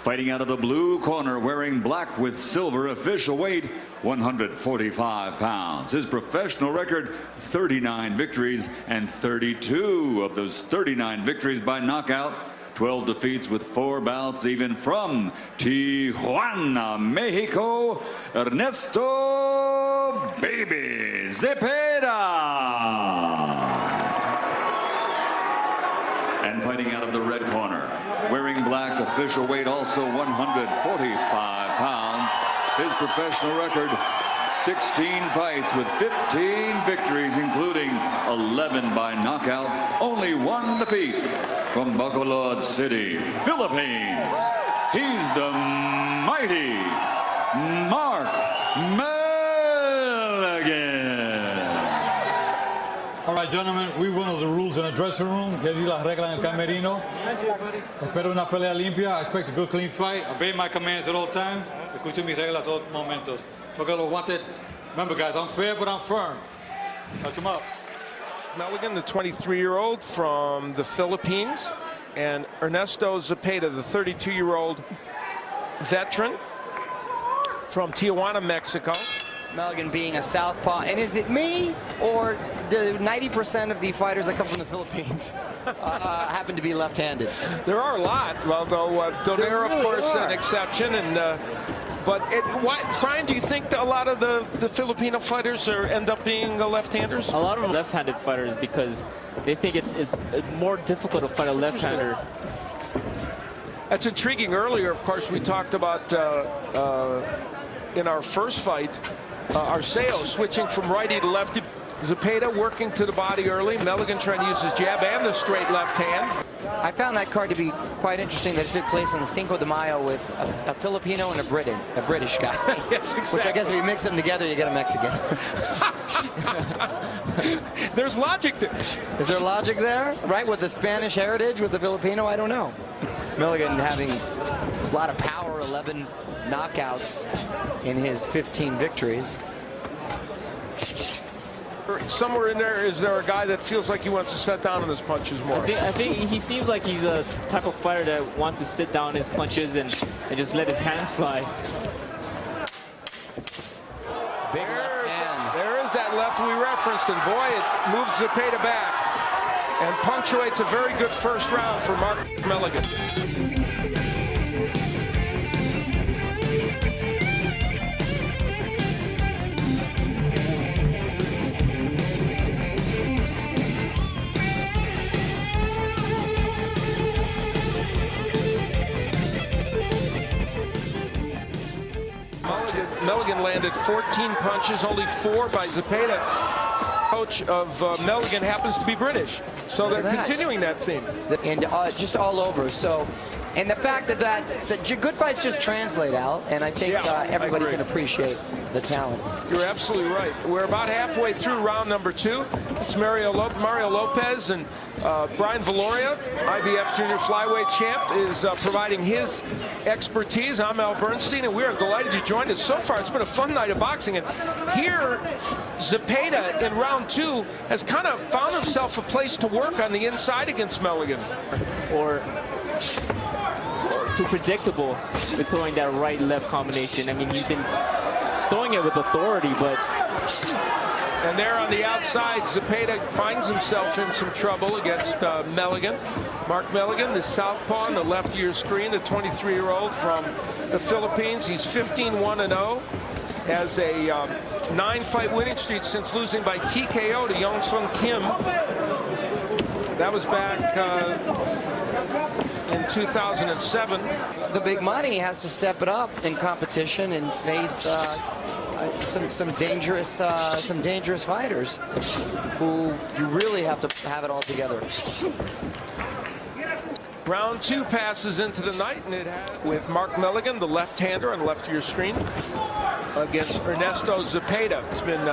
Fighting out of the blue corner, wearing black with silver, official weight 145 pounds. His professional record, 39 victories, and 32 of those 39 victories by knockout. 12 defeats with 4 bouts, even from Tijuana, Mexico, Ernesto Baby Zepeda. And fighting out of the red corner, wearing black, official weight also 145 pounds. His professional record, 16 fights with 15 victories, including 11 by knockout, only 1 defeat. From Bacolod City, Philippines, he's the mighty Mark Melligen. All right, gentlemen, we know the rules in the dressing room. Ya di las reglas en el camerino. Espero una pelea limpia. I expect a good, clean fight. Obey my commands at all times. Escuchen mis reglas a todos momentos. Porque los guantes, remember guys, I'm fair, but I'm firm. Touch them up. Melligen, the 23-year-old from the Philippines, and Ernesto Zepeda, the 32-year-old veteran from Tijuana, Mexico. Melligen being a southpaw, and is it me or the 90% of the fighters that come from the Philippines happen to be left-handed? There are a lot, although Donaire, of course, an exception, and. But Brian, do you think that a lot of the Filipino fighters end up being left-handers? A lot of left-handed fighters, because they think it's more difficult to fight a left-hander. That's intriguing. Earlier, of course, we talked about in our first fight, Arceo switching from righty to lefty. Zepeda working to the body early. Melligen trying to use his jab and the straight left hand. I found that card to be quite interesting, that it took place on the Cinco de Mayo with a Filipino and a British guy. Yes, exactly. Which I guess if you mix them together, you get a Mexican. There's logic there. Is there logic there? Right, with the Spanish heritage, with the Filipino? I don't know. Melligen having a lot of power, 11 knockouts in his 15 victories. Somewhere in there, is there a guy that feels like he wants to set down on his punches more? I think he seems like he's a type of fighter that wants to sit down his punches and just let his hands fly. Big left hand. There is that left we referenced, and boy, it moved Zepeda back and punctuates a very good first round for Mark Melligen. Melligen landed 14 punches, only 4 by Zepeda. Coach of Melligen happens to be British, so they're continuing that theme. And just all over. So, and the fact that good fights just translate out, and I think everybody can appreciate the talent. You're absolutely right. We're about halfway through round number 2. It's Mario Lopez and Brian Valoria, IBF Junior Flyweight champ, is providing his expertise. I'm Al Bernstein, and we are delighted you joined us. So far, it's been a fun night of boxing, and here, Zepeda in round 2 has kind of found himself a place to work on the inside against Melligen. Or too predictable with throwing that right-left combination. I mean, he's been throwing it with authority, but... And there on the outside, Zepeda finds himself in some trouble against Melligen. Mark Melligen, the southpaw on the left of your screen, the 23-year-old from the Philippines. He's 15-1-0, has a 9-fight winning streak since losing by TKO to Young Sung Kim. That was back in 2007. The big money has to step it up in competition and face some dangerous fighters who you really have to have it all together. Round 2 passes into the night, and it has with Mark Melligen, the left-hander on the left of your screen, against Ernesto Zepeda. It's been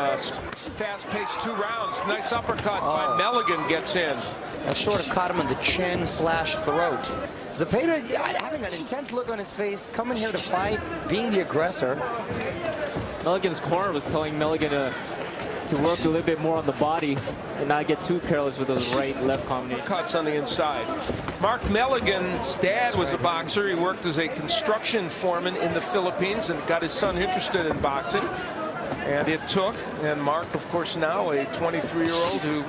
fast-paced 2 rounds. Nice uppercut by Melligen gets in. That sort of caught him in the chin/throat. Zepeda having an intense look on his face, coming here to fight, being the aggressor. Melligen's corner was telling Melligen to work a little bit more on the body and not get too careless with those right-left combinations. Cuts on the inside. Mark Melligen's dad was a boxer. He worked as a construction foreman in the Philippines and got his son interested in boxing. And it took. And Mark, of course, now a 23-year-old who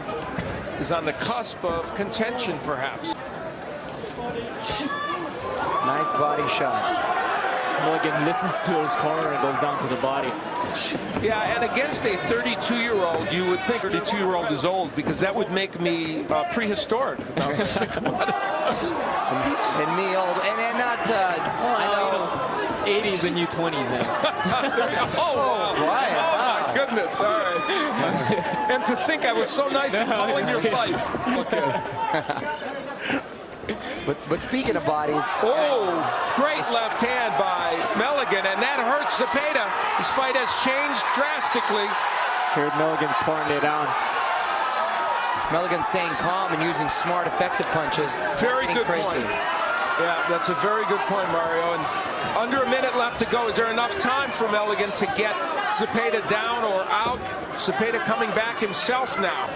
is on the cusp of contention, perhaps. Nice body shot. Melligen listens to his corner and goes down to the body. Yeah, and against a 32-year-old, you would think 32-year-old is old because that would make me prehistoric. Now that I think about it. And me old, and not, I know. 80s and you 20s then. Oh, Brian, oh my goodness, all right. And to think I was so nice in calling your fight. Okay. But speaking of bodies. Oh, great left hand by Melligen, and that hurts Zepeda. His fight has changed drastically. Heard Melligen pouring it down. Melligen staying calm and using smart, effective punches. Very good crazy. point. Yeah, that's a very good point, Mario. And under a minute left to go. Is there enough time for Melligen to get Zepeda down or out? Zepeda coming back himself now.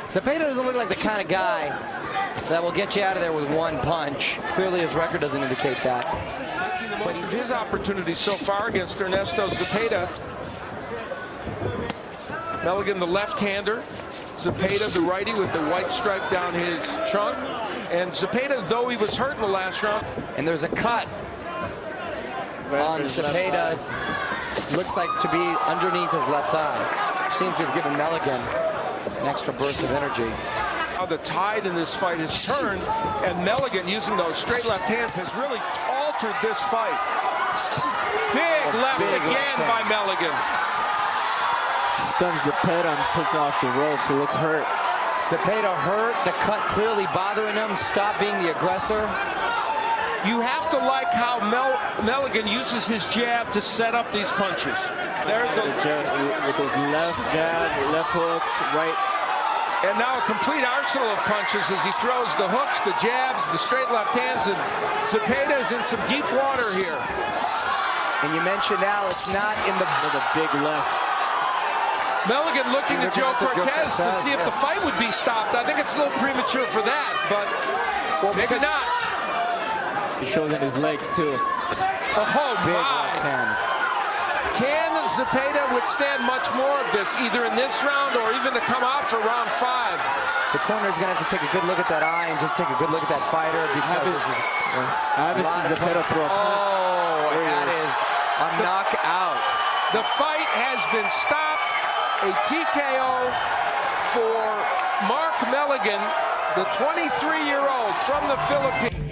Zepeda doesn't look like the kind of guy that will get you out of there with one punch. Clearly his record doesn't indicate that. Making the most of his opportunities so far against Ernesto Zepeda. Melligen, the left-hander. Zepeda, the righty, with the white stripe down his trunk. And Zepeda, though he was hurt in the last round. And there's a cut on Zepeda's, looks like to be underneath his left eye. Seems to have given Melligen an extra burst of energy. How the tide in this fight has turned, and Melligen, using those straight left hands, has really altered this fight. Big left again by Melligen. Stuns Zepeda and puts him off the ropes. He looks hurt. Zepeda hurt, the cut clearly bothering him. Stop being the aggressor. You have to like how Melligen uses his jab to set up these punches. There's a with those left jab, left hooks, right. And now a complete arsenal of punches as he throws the hooks, the jabs, the straight left hands, and Zepeda's in some deep water here. And you mentioned Al, it's not in the big left. Melligen looking to Joe Cortez to see if the fight would be stopped. I think it's a little premature for that, but maybe not. He shows in his legs too. Oh my! Can Zepeda withstand much more of this, either in this round or even to come out for round 5? The corner's going to have to take a good look at that eye and just take a good look at that fighter because this is. I haven't seen Zepeda throw a punch. Oh, that is a knockout. The fight has been stopped. A TKO for Mark Melligen, the 23-year-old from the Philippines.